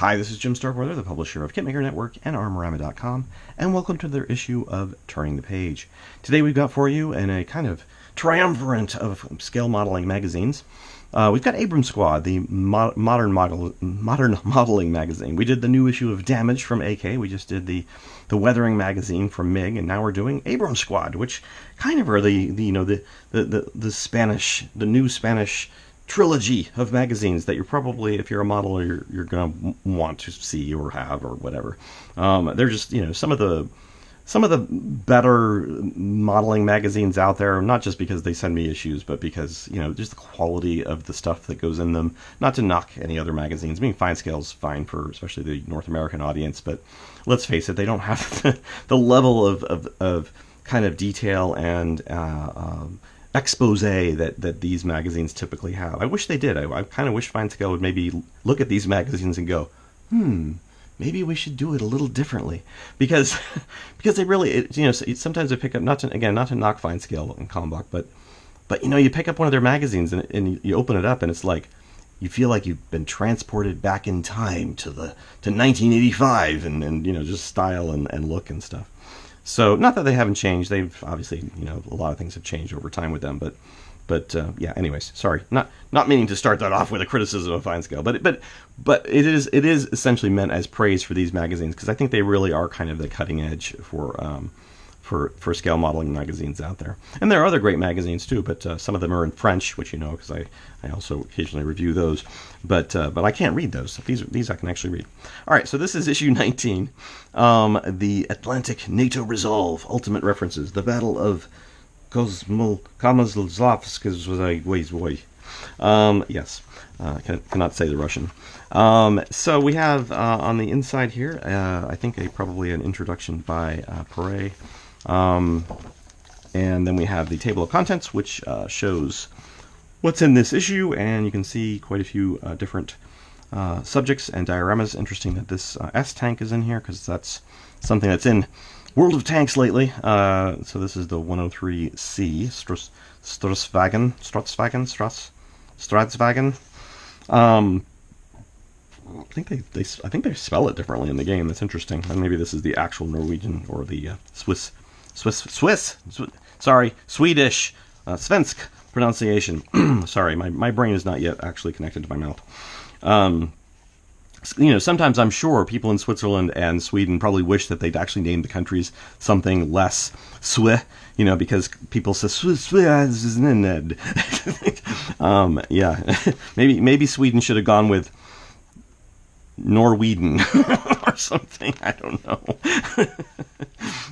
Hi, this is Jim Starkweather, the publisher of Kitmaker Network and Armorama.com, and welcome to their issue of Turning the Page. Today we've got for you, in a kind of triumvirate of scale modeling magazines, we've got Abrams Squad, the modern modeling magazine. We did the new issue of Damage from AK, we just did the Weathering magazine from MiG, and now we're doing Abrams Squad, which kind of are the new Spanish trilogy of magazines that you're probably, if you're a modeler, you're going to want to see or have or whatever. They're just, some of the better modeling magazines out there, not just because they send me issues, but because, just the quality of the stuff that goes in them. Not to knock any other magazines. I mean, Fine Scale's fine for especially the North American audience, but let's face it, they don't have the level of kind of detail and expose that these magazines typically have. I wish they did. I kind of wish Fine Scale would maybe look at these magazines and go, maybe we should do it a little differently, because they really, sometimes I pick up, not to knock Fine Scale and Kalmbach, but you pick up one of their magazines and you open it up and it's like you feel like you've been transported back in time to 1985 and just style and look and stuff. So, not that they haven't changed. They've obviously, a lot of things have changed over time with them. But yeah. Anyways, sorry, not meaning to start that off with a criticism of Fine Scale, but it is essentially meant as praise for these magazines, because I think they really are kind of the cutting edge for scale modeling magazines out there. And there are other great magazines too, but some of them are in French, which because I also occasionally review those. But I can't read those. These I can actually read. All right, so this is issue 19, the Atlantic NATO Resolve Ultimate References, the Battle of Komazlovsk. Yes, cannot say the Russian. So we have on the inside here, I think probably an introduction by Perret. And then we have the table of contents, which shows what's in this issue, and you can see quite a few different subjects and dioramas. Interesting that this S-tank is in here, because that's something that's in World of Tanks lately. So this is the 103C Straswagen. I think they spell it differently in the game. That's interesting. And maybe this is the actual Norwegian or the Swedish, Svensk pronunciation. Sorry, my brain is not yet actually connected to my mouth. Sometimes I'm sure people in Switzerland and Sweden probably wish that they'd actually named the countries something less Swi, because people say Switzerland. Yeah, maybe Sweden should have gone with Norwegian or something. I don't know.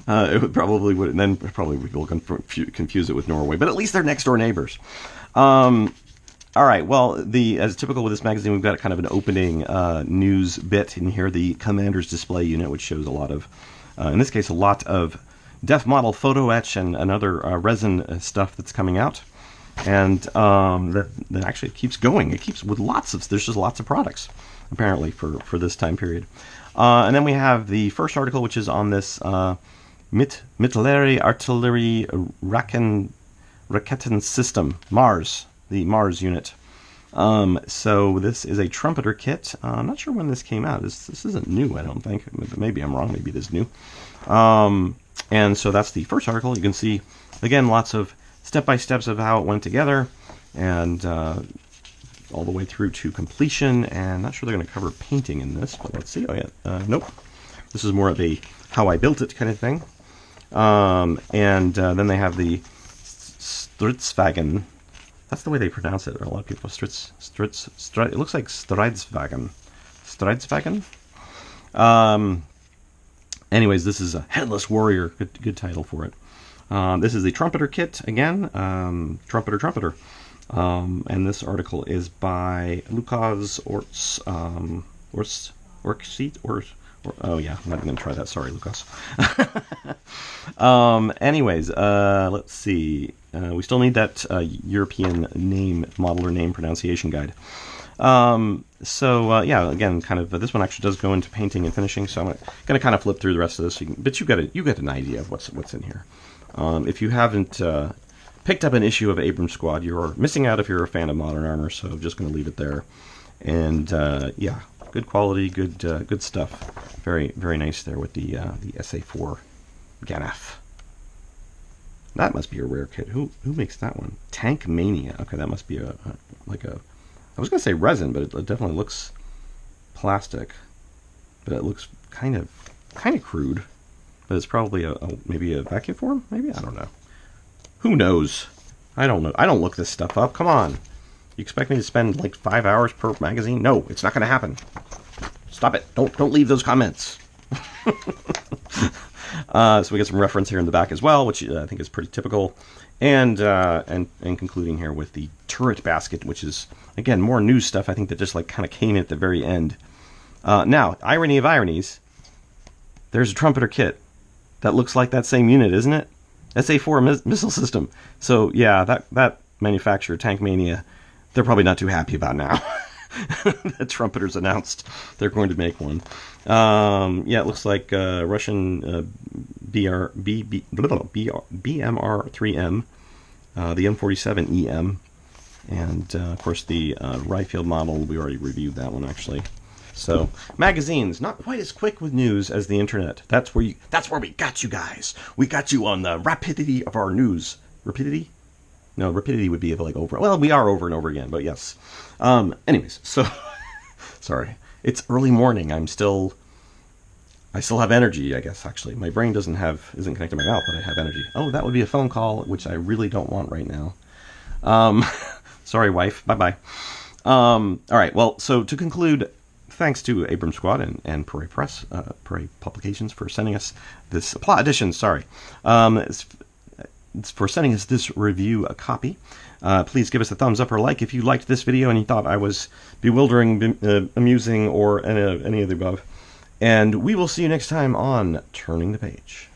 It would probably people confuse it with Norway, but at least they're next door neighbors. All right. Well, as typical with this magazine, we've got kind of an opening news bit in here, the Commander's Display Unit, which shows a lot of, in this case, a lot of def model photo etch and other resin stuff that's coming out, and that actually keeps going. It keeps with there's just lots of products apparently for this time period. And then we have the first article, which is on this Mittlere Artillerie Raketen System, Mars, the Mars unit. So this is a trumpeter kit. I'm not sure when this came out. This isn't new, I don't think. Maybe I'm wrong. Maybe it is new. And so that's the first article. You can see, again, lots of step-by-steps of how it went together, and all the way through to completion. And I'm not sure they're going to cover painting in this, but let's see. Oh, yeah. Nope. This is more of a how I built it kind of thing. And then they have the Stridswagen. That's the way they pronounce it. A lot of people, it looks like Stridswagen. Anyways, this is a Headless Warrior. Good title for it. This is the Trumpeter kit again. Trumpeter. And this article is by Lukas oh yeah, I'm not going to try that. Sorry, Lukas. Anyways, let's see. We still need that European modeler name pronunciation guide. Yeah, again, kind of this one actually does go into painting and finishing, so I'm going to kind of flip through the rest of this. But you get an idea of what's in here. If you haven't picked up an issue of Abrams Squad, you're missing out if you're a fan of Modern Armor. So I'm just going to leave it there. And yeah, good quality, good stuff. Very very nice there with the SA4 Ganaf. That must be a rare kit. Who makes that one? Tank Mania. Okay, that must be like a. I was gonna say resin, but it definitely looks plastic. But it looks kind of crude. But it's probably maybe a vacuum form. Maybe, I don't know. Who knows? I don't know. I don't look this stuff up. Come on. You expect me to spend like 5 hours per magazine? No, it's not gonna happen. Stop it. Don't leave those comments. So we get some reference here in the back as well, which I think is pretty typical. And concluding here with the turret basket, which is, again, more news stuff, I think, that just like kind of came in at the very end. Now, irony of ironies, there's a trumpeter kit that looks like that same unit, isn't it? SA4 missile system. So, yeah, that manufacturer, Tank Mania, they're probably not too happy about now. The trumpeters announced they're going to make one. Yeah, it looks like Russian BMR-3M, the M47EM, and of course the Ryefield model. We already reviewed that one actually. So magazines, not quite as quick with news as the internet. That's where we got you guys. We got you on the rapidity of our news. Rapidity? No, rapidity would be like over. Well, we are over and over again, but yes. Anyways, so sorry. It's early morning. I still have energy, I guess, actually. My brain isn't connected to my mouth, but I have energy. Oh, that would be a phone call, which I really don't want right now. Sorry, wife. Bye-bye. All right, well, so to conclude, thanks to Abrams Squad and Parade Press, Parade Publications for sending us this plot edition, for sending us this review copy. Please give us a thumbs up or like if you liked this video and you thought I was bewildering, amusing, or any of the above. And we will see you next time on Turning the Page.